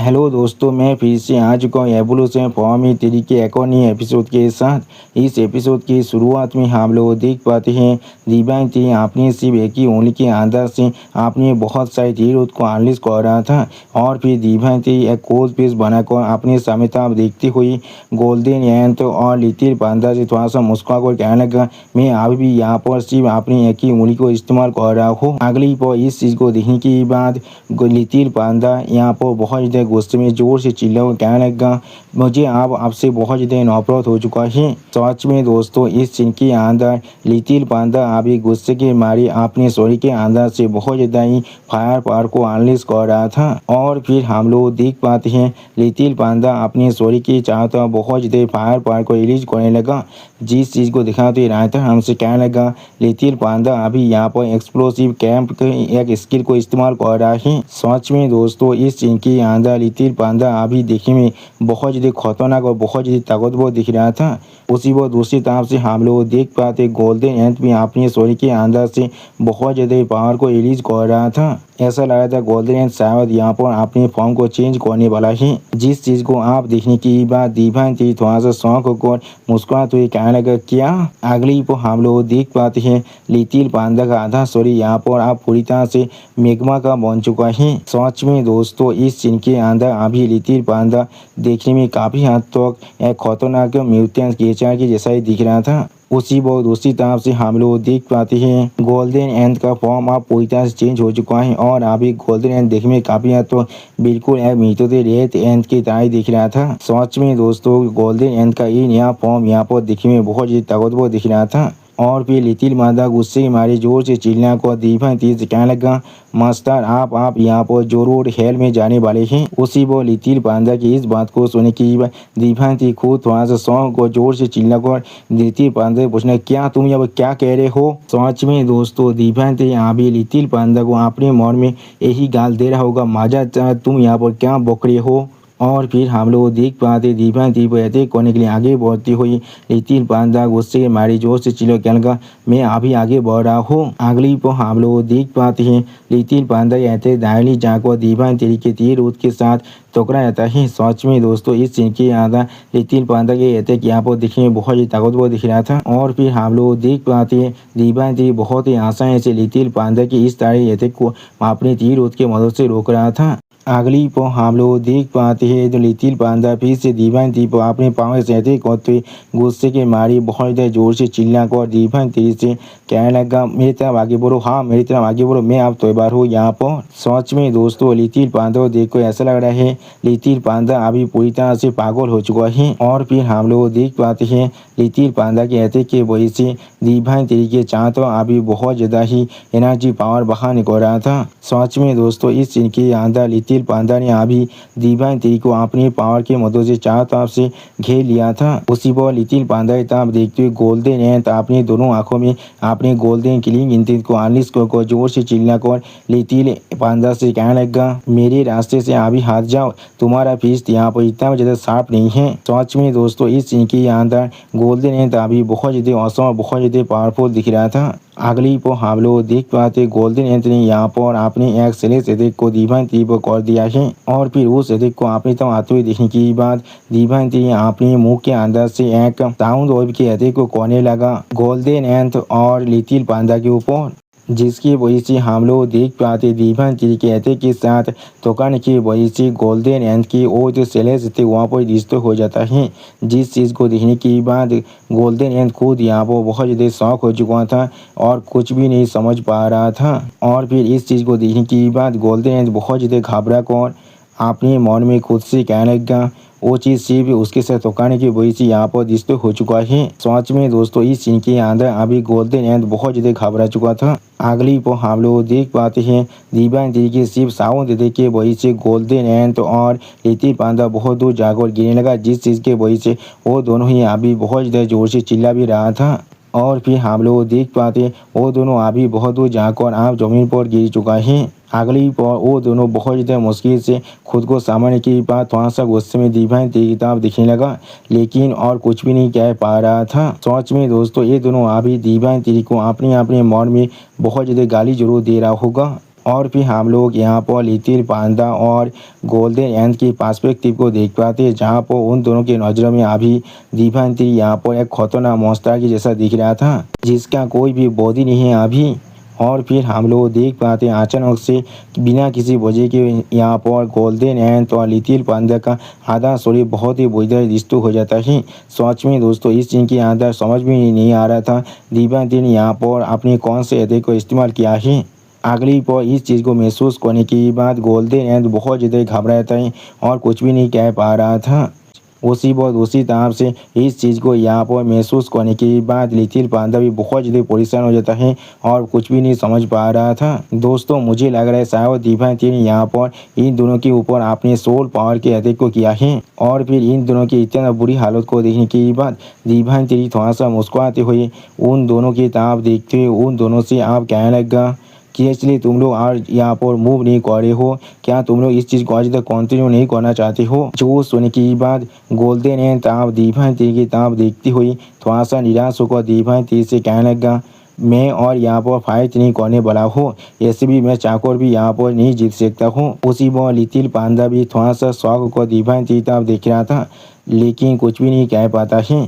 Hello दोस्तों, मैं फिर से आ चुका हूँ एवोल्यूशन फॉर्म थ्री के एक और नए एपिसोड के साथ। इस एपिसोड की शुरुआत में हम लोग देख पाते हैं दिव्यांग थी आपने सिर्फ एक ही उंगली के अंदर से आपने बहुत सारे तीर को अनलिश कर रहा था। और फिर दिव्यांग थी एक कोच पीस बनाकर अपने सामने देखती हुई गोल्डन एंथ और लिटिल पांडा से थोड़ा सा मुस्कुरा कर कहने लगा, मैं अभी भी यहाँ पर सिर्फ अपनी एक ही उंगली को इस्तेमाल कर रहा हूँ। अगली पर इस चीज़ को देखने के बाद लिटिल पांडा यहाँ पर बहुत ज़्यादा गुस्से में जोर से चिल्ला और कहने लगा, मुझे अब आपसे बहुत ज़्यादा नफरत हो चुका है। सच में दोस्तों, इस सीन के अंदर लिटिल पांडा अभी गुस्से के मारे अपने शरीर के अंदर से बहुत ज़्यादा ही फायर पावर को अनलिश कर रहा था। और फिर हम लोग देख पाते हैं लिटिल पांडा अपने शरीर के चारों तरफ बहुत ज़्यादा फायर पावर को रिलीज करने लगा। जिस चीज़ को दिखाते रहता है हमसे कहने लगा, लिटिल पांडा अभी यहाँ पर एक्सप्लोसिव कैंप के एक स्किल को इस्तेमाल कर रहा है। सच में दोस्तों, इस सीन के अंदर लिटिल पांडा अभी देखने में बहुत ज़्यादा खतरनाक और बहुत ज़्यादा ताकतवर दिख रहा था। उसी वो दूसरी तरफ से हम लोग देख पाते गोल्डन एंथ भी अपने शरीर के अंदर से बहुत ज़्यादा पावर को रिलीज कर रहा था। ऐसा लग रहा था गोल्डन एंथ शायद यहाँ पर अपने फॉर्म को चेंज करने वाला है। जिस चीज़ को आप देखने की बाद दिव्यांग थी थोड़ा सा शौक होकर मुस्कुराते हुए कहने लगा, क्या? अगली पर हम लोग देख पाते हैं लिटिल पांडा का आधा शरीर यहाँ पर आप पूरी तरह से मैग्मा का बन चुका है। सच में दोस्तों, इस सीन के अंदर अभी लिटिल पांडा देखने में काफ़ी हद तक एक खतरनाक म्यूटेंट क्रिएचर के जैसा ही दिख रहा था। उसी वो दूसरी तरफ से हम लोग देख पाते हैं गोल्डन एंथ का फॉर्म अब पूरी तरह से चेंज हो चुका है और अभी गोल्डन एंथ देखने में काफ़ी हद तो बिल्कुल एक मीठोते रेत एंथ की तरह दिख रहा था। सच में दोस्तों, गोल्डन एंथ का ये नया फॉर्म यहाँ पर दिखने में बहुत ज़्यादा ताकतवर दिख रहा था। और फिर लिटिल पांडा गुस्से के मारे जोर से चिल्ला को दिव्यांग थी से कहने लगा, मास्टर आप यहाँ पर जरूर हेल में जाने वाले हैं। उसी वो लिटिल पांडा की इस बात को सुने की दिव्यांग थी खुद थोड़ा सा सॉन्ग को जोर से चिल्ला कर लिटिल पांडा पूछना, क्या तुम यहाँ पर क्या कह रहे हो? सच में दोस्तों, दिव्यांग थी यहाँ भी लिटिल पांडा को अपने मन में यही गाल दे रहा होगा, माजा तुम यहाँ पर क्या बक रहे हो? और फिर हम लोग देख पाते दिव्यांग थी अटैक करने के लिए आगे बढ़ती हुई लिटिल पांडा गुस्से के मारे जोर से चिल्ला कहने लगा, मैं अभी आगे बढ़ रहा हूँ। अगली पर हम लोग देख पाते हैं लिटिल पांडा अटैक दाहिनी जाकर दिव्यांग थी के तीर रूट के साथ टकरा जाता है। सच में दोस्तों, इस सीन के अंदर लिटिल पांडा के अटैक यहाँ पर दिखने में बहुत ही ताकतवर दिख रहा था। और फिर हम लोग देख पाते हैं दिव्यांग थी बहुत ही आसानी से लिटिल पांडा के इस तरह अटैक को अपने तीर रूट की मदद से रोक रहा था। अगली पर हम लोग देख पाते हैं तो लिटिल पांडा फिर से दिव्यांग थी पर अपने पाँव से अटैक करते हुए गुस्से के मारे बहुत ज़्यादा जोर से चिल्ला कर दिव्यांग थी से कहने लगा, मेरी तरफ आगे बढ़ो, हाँ मेरी तरफ आगे बढ़ो, मैं अब तैयार हूँ यहाँ पर। सच में दोस्तों, लिटिल पांडा को देखकर ऐसा लग रहा है लिटिल पांडा अभी पूरी तरह से पागल हो चुका है। और फिर हम लोग देख पाते हैं लिटिल पांडा के अटैक की वजह से दिव्यांग थी के चाहते अभी बहुत ज़्यादा ही एनर्जी पावर बाहर निकल रहा था। सच में दोस्तों, इस सीन के अंदर लिटिल पांडा ने अभी दिव्यांग थी को अपनी पावर की मदद से चारों तरफ से घेर लिया था। उसी पर लिटिल पांडा की तरफ देखते हुए गोल्डन एंथ अपनी दोनों आंखों में अपने गोल्डन किलिंग इंस्टिंक्ट को अनलिश कर जोर से चिल्ला कर लिटिल पांडा से कहने लगा, मेरे रास्ते से अभी हाथ जाओ, तुम्हारा फिस्ट यहाँ पर इतना ज़्यादा शार्प नहीं है। सच में दोस्तों, इस सीन के अंदर गोल्डन एंथ अभी बहुत ज़्यादा औसम और बहुत ज़्यादा पावरफुल दिख रहा था। अगली पर हम लोग देख पाते गोल्डन एंथ ने यहाँ पर अपने एक सेलेस अटैक को दिव्यांग थी पर कर दिया है। और फिर उस अटैक को अपनी तरफ आते हुए देखने के बाद दिव्यांग थी अपने मुंह के अंदर से एक साउंड वेव के अटैक को करने लगा गोल्डन एंथ और लिटिल पांडा के ऊपर, जिसकी वजह से हम लोग देख पाते दिव्यांग थी के अटैक के साथ टकराने की वजह से गोल्डन एंथ की वो जो सेलेस थे वहाँ पर डिस्ट्रॉय हो जाता है। जिस चीज़ को देखने के बाद गोल्डन एंथ खुद यहाँ पर बहुत ज़्यादा शौक हो चुका था और कुछ भी नहीं समझ पा रहा था। और फिर इस चीज़ को देखने के बाद गोल्डन एंथ बहुत ज़्यादा घबरा कर अपने मन में खुद से कहने लगा, वो चीज़ सिर्फ उसके साथ टकराने की वजह से यहाँ पर डिस्ट्रॉय हो चुका है। सच में दोस्तों, इस सीन के अंदर अभी गोल्डन एंथ बहुत ज़्यादा घबरा चुका था। अगली पर हम लोग देख पाते हैं दिव्यांग थी के सिर्फ साउंड देने की वजह से गोल्डन एंथ और लिटिल पांडा बहुत दूर जाकर गिरने लगा, जिस चीज़ की वजह से वो दोनों ही अभी बहुत ज़्यादा जोर से चिल्ला भी रहा था। और फिर हम लोग देख पाते वो दोनों अभी बहुत दूर जाकर आप जमीन पर गिर चुका है। अगली पर वो दोनों बहुत ज़्यादा मुश्किल से खुद को सामने की बात थोड़ा सा गुस्से में दिव्यांग थी किताब दिखने लगा, लेकिन और कुछ भी नहीं कह पा रहा था। सच में दोस्तों, ये दोनों अभी दिव्यांग थी को अपने अपने मन में बहुत ज़्यादा गाली जरूर दे रहा होगा। और फिर हम लोग यहाँ पर लिटिल पांडा और गोल्डन एंड की पर्सपेक्टिव को देख पाते हैं, जहाँ पर उन दोनों की नज़रों में अभी दिभांति यहाँ पर एक खतरनाक मॉन्स्टर की जैसा दिख रहा था, जिसका कोई भी बॉडी नहीं है अभी। और फिर हम लोग देख पाते हैं अचानक से बिना किसी वजह के यहाँ पर गोल्डन एंड और लिटिल पांडा का आधा शरीर बहुत ही बुरी डिस्टर्ब हो जाता है। सच में दोस्तों इस सीन के अंदर समझ में नहीं आ रहा था दिभांति ने यहाँ पर अपने कौन से अटैक को इस्तेमाल किया है। अगली पर इस चीज़ को महसूस करने के बाद गोल्डन एंड बहुत ज़्यादा घबराता है और कुछ भी नहीं कह पा रहा था। उसी वक्त उसी तरह से इस चीज़ को यहाँ पर महसूस करने के बाद लिटिल पांडा भी बहुत ज़्यादा परेशान हो जाता है और कुछ भी नहीं समझ पा रहा था। दोस्तों मुझे लग रहा है शायद दिभांति ने यहाँ पर इन दोनों के ऊपर अपने सोल पावर के अटैक को किया है। और फिर इन दोनों की इतना बुरी हालत को देखने के बाद दिभांति थोड़ा सा मुस्कुराते हुए उन दोनों की तरफ देखते हुए उन दोनों से आप कहने लगा कि एक्चुअली तुम लोग आज यहाँ पर मूव नहीं कर रहे हो, क्या तुम लोग इस चीज़ को आज तक कंटिन्यू नहीं करना चाहते हो। जो सुनने के बाद गोल्डन एंड ताप दिभांति की ताप देखती हुई थोड़ा सा निराश होकर दिभांति से कहने लगा मैं और यहाँ पर फाइट नहीं करने वाला हूँ, ऐसे भी मैं चाकर भी यहाँ पर नहीं जीत सकता हूँ। उसी पर लिटिल पांडा भी थोड़ा सा शौक होकर दिभांति की तरफ देख रहा था, लेकिन कुछ भी नहीं कह पाता है।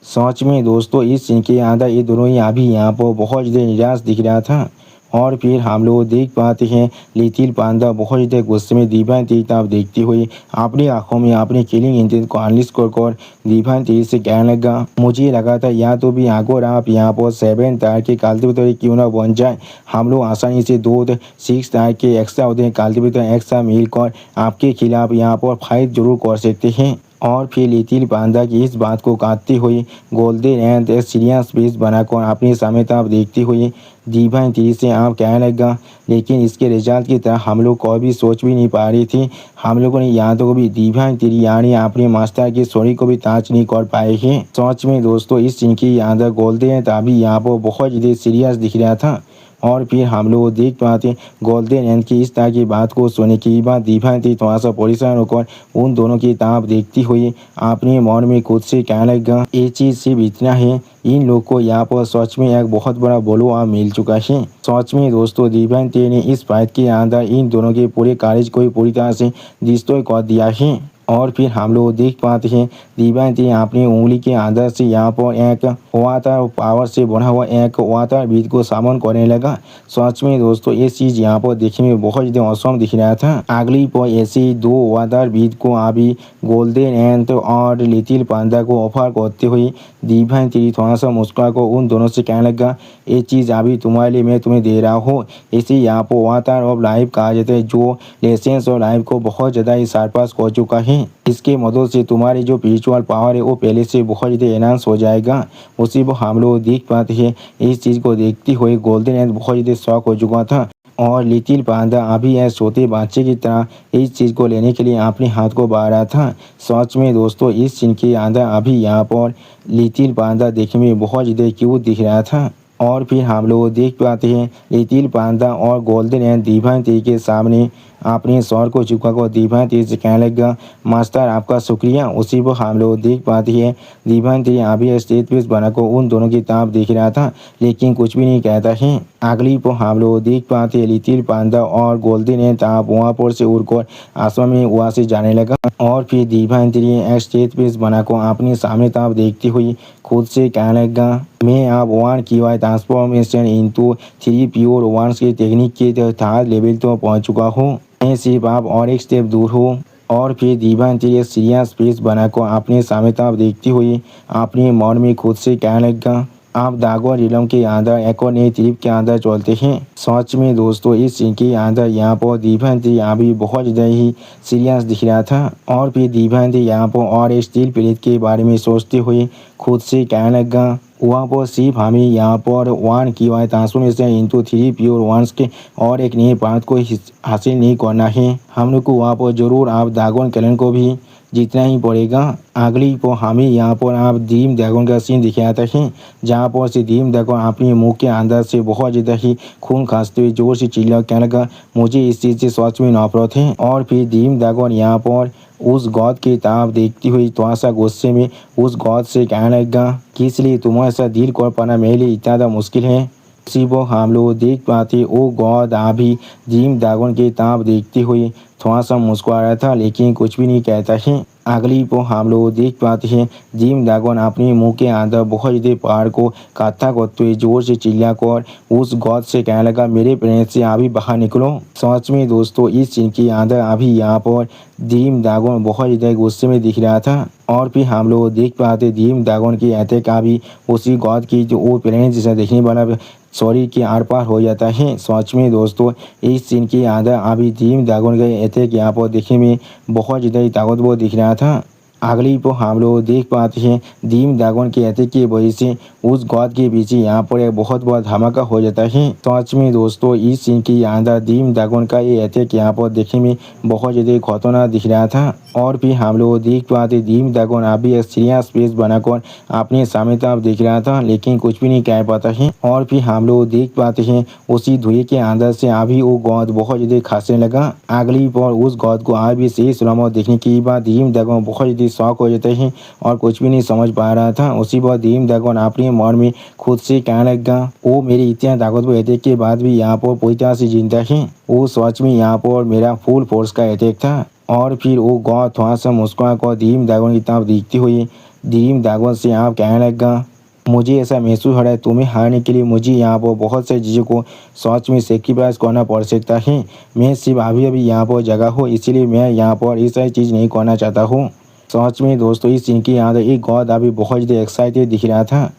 सच में दोस्तों इस सीन के अंदर ये दोनों ही अभी यहाँ पर बहुत ज़्यादा निराश दिख रहा था। और फिर हम लोग देख पाते हैं लिटिल पांडा बहुत ज़्यादा गुस्से में दिभांति की तरफ देखते हुए अपनी आंखों में अपने किलिंग इंटेंट को अनलिश कर दिभांति से कहने लगा मुझे लगा था या तो भी अगर आप यहाँ पर 7 तार के कल्टिवेटर क्यों ना बन जाए, हम लोग आसानी से 6 तार के एक्स्ट्रा होते हैं कल्टिवेटर एक्स्ट्रा मिलकर आपके खिलाफ यहाँ पर फाइट जरूर कर सकते हैं। और फिर लिटिल पांडा की इस बात को काटते हुए गोल्डन एंड एक सीरियस फेस बनाकर अपनी सामने तरफ देखते हुए दिभांति से आप कहने लगा लेकिन इसके रिजल्ट की तरह हम लोग कभी सोच भी नहीं पा रही थी। हम लोगों ने यहाँ तो कभी दिभांति यानी अपने मास्टर की स्टोरी को भी टाच नहीं कर पाए हैं। सच में दोस्तों इस सीन की अंदर गोल्डन एंड अभी यहाँ पर बहुत ज़्यादा सीरियस दिख रहा था। और फिर हम लोग देख पाते गोल्डन एंड की इस तरह की बात को सुनने के बाद दिभांति थोड़ा सा परेशान होकर उन दोनों की तरफ देखती हुई अपने मन में खुद से कहने लगा ये चीज़ सिर्फ इतना है, इन लोग को यहाँ पर सच में एक बहुत बड़ा बोलो आप मिल चुका है। सच में दोस्तों दिभांति ने इस फाइट के अंदर इन दोनों के पूरे कार्य को पूरी तरह से डिस्ट्रॉय कर दिया है। और फिर हम लोग देख पाते हैं दिभांति अपनी उंगली के अंदर से यहाँ पर एक वाटर पावर से बना हुआ एक वाटर बीज को सामन करने लगा। सच में दोस्तों ये चीज़ यहाँ पर देखने में बहुत ज़्यादा औसम दिख रहा था। अगली पर ऐसे 2 वाटर बीज को अभी गोल्डन एंड और लिटिल पांडा को ऑफर करते हुए दिभांति थोड़ा सा मुस्कुरा को उन दोनों से कहने लगा ये चीज़ अभी तुम्हारे लिए मैं तुम्हें दे रहा हूँ। इसी यहाँ पर वाटर ऑफ लाइफ कहा जाता है जो लेसेंस ऑफ लाइफ को बहुत ज़्यादा ही सरपास कर चुका है। इसके मदद से तुम्हारी जो स्पिरिचुअल पावर है वो पहले से बहुत ज़्यादा एनहांस हो जाएगा। उसी पर हम लोग देख पाते हैं इस चीज़ को देखते हुए गोल्डन एंड बहुत ज़्यादा शौक हो चुका था और लिटिल पांडा अभी एक छोटे बच्चे की तरह इस चीज़ को लेने के लिए अपने हाथ को बढ़ा रहा था। सच में दोस्तों इस सीन के अंदर अभी यहाँ पर लिटिल पांडा देखने में बहुत ज़्यादा क्यूट दिख रहा था। और फिर हम लोग देख पाते हैं लिटिल पांडा और गोल्डन एंड दिभांति के सामने अपने सर को झुकाकर दिभांति से कहने लगा मास्टर आपका शुक्रिया। उसी पर हम लोग देख पाते हैं दिभांति अभी स्टेज पेस बनाकर उन दोनों की तरफ देख रहा था, लेकिन कुछ भी नहीं कहता है। अगली पर हम लोग देख पाते हैं लिटिल पांडा और गोल्डन एंड आप वहाँ पर से उड़कर आसमान में वहाँ से जाने लगा। और फिर दिभांति ने स्टेज पेस बनाकर अपने सामने तरफ देखती हुई खुद से कहने लगा मैं अब 1 की ट्रांसफॉर्मेशन इनटू 3 प्योर वंस की टेक्निक के 3rd लेवल तो पहुँच चुका हूँ, मैं सिर्फ आप और एक स्टेप दूर हूँ। और फिर दिभांति एक सीरियस फेस बनाकर अपने सामने तरफ देखती हुई अपने मन में खुद से कहने लगा आप दागो रिलम के अंदर एक और नई ट्रिप के अंदर चलते हैं। सच में दोस्तों इस सीन के अंदर यहाँ पर दिभांति अभी बहुत ज़्यादा ही सीरियस दिख रहा था। और फिर दिभांति यहाँ पर और एक स्टील प्लेट के बारे में सोचते हुए खुद से कहने लगा वहाँ पर सिर्फ हमें यहाँ पर 1 की ट्रांसफॉर्मेशन इनटू 3 प्योर वंस के और एक नए पार्ट को हासिल नहीं करना है, हम लोग को वहाँ पर ज़रूर आप दागोन कैलन को भी जीतना ही पड़ेगा। अगली पर हमें यहाँ पर आप ड्रीम ड्रैगन का सीन दिखाता है, जहाँ पर से ड्रीम ड्रैगन अपने मुंह के अंदर से बहुत ज़्यादा ही खून खांसते हुए जोर से चिल्ला कहने लगा मुझे इस चीज़ से सच में नफरत है। और फिर ड्रीम ड्रैगन यहाँ पर उस गॉड की तरफ देखती हुई थोड़ा सा गुस्से में उस गॉड से कहने लगा कि इसलिए तुम्हारे साथ डील कर पाना मेरे लिए इतना ज़्यादा मुश्किल है। उसी वो हम लोग देख पाते ओ गॉड अभी जिम ड्रैगन के ताप देखते हुए थोड़ा सा मुस्कुरा रहा था, लेकिन कुछ भी नहीं कहता है। अगली को हम लोग देख पाते हैं जिम ड्रैगन अपने मुंह के अंदर बहुत ज़्यादा पहाड़ को काटा करते हुए जोर से चिल्ला कर उस गॉड से कहने लगा, मेरे पेरेंट से अभी बाहर निकलो। सच में दोस्तों इस सीन के अंदर अभी यहाँ पर जिम ड्रैगन बहुत ज़्यादा गुस्से में दिख रहा था। और फिर हम लोग देख पाते जिम ड्रैगन की अटैक अभी उसी गॉड की जो वो पेरेंट्स जैसा देखने वाला सॉरी के आर पार हो जाता है। सच में दोस्तों इस सीन के अंदर अभी जिम ड्रैगन के अटैक यहाँ पर देखने में बहुत ज़्यादा ताकतवर दिख रहा था। अगली को हम लोग देख पाते हैं जिम ड्रैगन के अटैक की वजह से उस गॉड के पीछे यहाँ पर एक बहुत बड़ा धमाका हो जाता है। सच में दोस्तों इस सीन के अंदर जिम ड्रैगन का ये अटैक यहाँ पर देखने में बहुत ज़्यादा खतरनाक दिख रहा था। और फिर हम लोग देख पाते जिम ड्रैगन अभी एक सीरियस फेस बनाकर अपने सामने तरफ देख रहा था, लेकिन कुछ भी नहीं कह पाता है। और फिर हम लोग देख पाते हैं उसी धुएं के अंदर से अभी वो गॉड बहुत ज़्यादा खांसने लगा। अगली पर उस गॉड को अभी से सुलमा देखने के बाद जिम ड्रैगन बहुत ज़्यादा शॉक हो जाते हैं और कुछ भी नहीं समझ पा रहा था। उसी पर जिम ड्रैगन अपने मन में खुद से कहने लगा, वो मेरी इतना ताकतवर अटैक के बाद भी यहाँ पर पूरी तरह से जिंदा है। वो सच में यहाँ पर मेरा फुल फोर्स का अटैक था। और फिर वो गॉड थोड़ा सा मुस्कुरा कर जिम ड्रैगन की तरफ देखते हुए जिम ड्रैगन से आप कहने लगा, मुझे ऐसा महसूस हो रहा है तुम्हें हारने के लिए मुझे यहाँ पर बहुत सारी चीज़ों को सच में सेक्रीफाइस करना पड़ सकता है। मैं सिर्फ अभी अभी यहाँ पर जगह हूँ, इसीलिए मैं यहाँ पर ये सारी चीज़ नहीं करना चाहता हूँ। सच में दोस्तों इस सीन के अंदर एक गॉड अभी बहुत ज़्यादा एक्साइटेड दिख रहा था।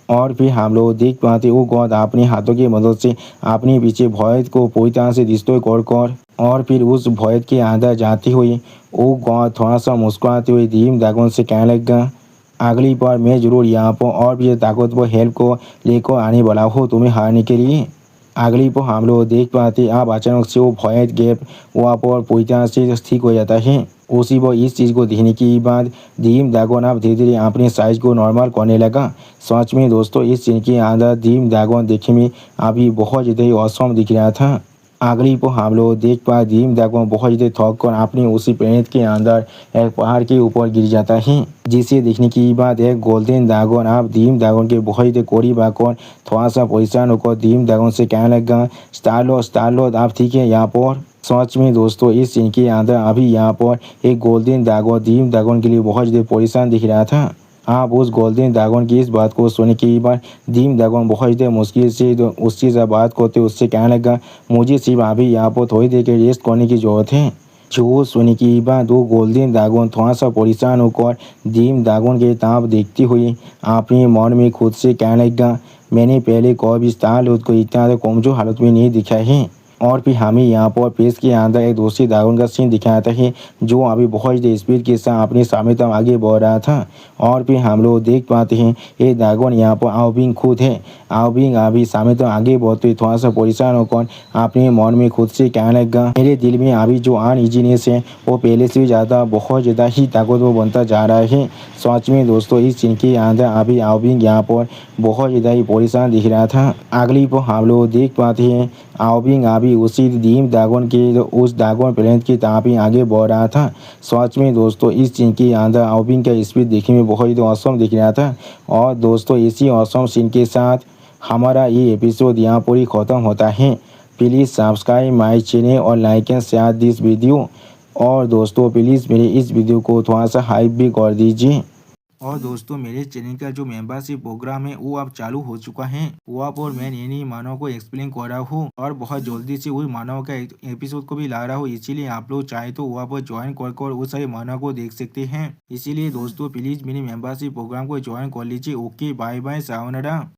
और फिर हम लोग देख पाते वो गॉड अपने हाथों की मदद से अपने पीछे भॉयत को पूरी तरह से डिस्ट्रॉय कर और फिर उस भॉयत के अंदर जाते हुए वो गॉड थोड़ा सा मुस्कुराते हुए जिम ड्रैगन से कहने लगा, अगली बार मैं जरूर यहाँ पर और भी ताकतवर हेल्प को लेकर आने वाला हूँ तुम्हें हारने के लिए। अगली पर हम लोग देख पाते अब अचानक से वो भॉयत गैप वहाँ पर पूरी तरह से ठीक हो जाता है। उसी पर इस चीज़ को देखने के बाद जिम ड्रैगन अब धीरे धीरे अपने साइज को नॉर्मल करने लगा। सच में दोस्तों इस सीन के अंदर जिम ड्रैगन देखने में अभी बहुत ज़्यादा ऑसम दिख रहा था। अगली को हम लोग देख पाए जिम ड्रैगन बहुत ज़्यादा थक कर अपनी उसी प्लेनेट के अंदर एक पहाड़ के ऊपर गिर जाता है, जिसे देखने के बाद एक गोल्डन ड्रैगन आप जिम ड्रैगन के बहुत ज़्यादा करीब आकर थोड़ा सा परेशान होकर जिम ड्रैगन से कहने लगा, स्टार लॉर्ड आप ठीक है यहाँ पर। सच में दोस्तों इस सीन के अंदर अभी यहाँ पर एक गोल्डन ड्रैगन जिम ड्रैगन के लिए बहुत ज़्यादा परेशान दिख रहा था। आप उस गोल्डन ड्रैगन की इस बात को सुनने के बाद जिम ड्रैगन बहुत ज़्यादा मुश्किल से उससे से बात करते उससे कहने लगा, मुझे सिर्फ अभी यहाँ पर थोड़ी देर के रेस्ट करने की ज़रूरत है। जो सुनने के बाद वो गोल्डन ड्रैगन थोड़ा सा परेशान होकर जिम ड्रैगन के तरफ देखते हुए अपने मन में खुद से कहने लगा, मैंने पहले कभी स्टार लॉर्ड को इतना कमजोर हालत में नहीं दिखा है। और फिर हमें यहाँ पर पेज के अंदर एक दूसरी ड्रैगन का सीन दिखाता है जो अभी बहुत ज़्यादा स्पीड के साथ अपने सामने तक आगे बढ़ रहा था। और फिर हम लोग देख पाते हैं ये ड्रैगन यहाँ पर आओबिंग खुद है। आओबिंग अभी सामने तक आगे बढ़ते थोड़ा सा परेशान होकर अपने मन में खुद से कहने लगा, मेरे दिल में अभी जो अनइजीनेस है वो पहले से भी ज़्यादा बहुत ज़्यादा ही ताकतवर बनता जा रहा है। सच में दोस्तों इस सीन के अंदर अभी आओबिंग यहाँ पर बहुत ज़्यादा ही परेशान दिख रहा था। अगली पर हम लोग देख पाते हैं आओबिंग अभी उसी जिम ड्रैगन के उस ड्रैगन प्लेनेट की तरफ ही आगे बढ़ रहा था। सच में दोस्तों इस सीन के अंदर आओबिंग का स्पीड देखने में बहुत ही औसम दिख रहा था। और दोस्तों इसी औसम सीन के साथ हमारा ये एपिसोड यहाँ पर ही ख़त्म होता है। प्लीज़ सब्सक्राइब माय चैनल और like and share this video. और दोस्तों प्लीज़ मेरे इस वीडियो को थोड़ा सा हाइप भी कर दीजिए। और दोस्तों मेरे चैनल का जो मेंबरशिप प्रोग्राम है वो अब चालू हो चुका है। वहाँ पर मैं नई नई मानव को एक्सप्लेन कर रहा हूँ और बहुत जल्दी से वही मानव का एपिसोड को भी ला रहा हूँ। इसीलिए आप लोग चाहे तो वहाँ पर ज्वाइन कर वो सारे मानव को देख सकते हैं। इसीलिए दोस्तों प्लीज मेरे मेंबरशिप प्रोग्राम को ज्वाइन कर लीजिए। Okay bye bye sayonara.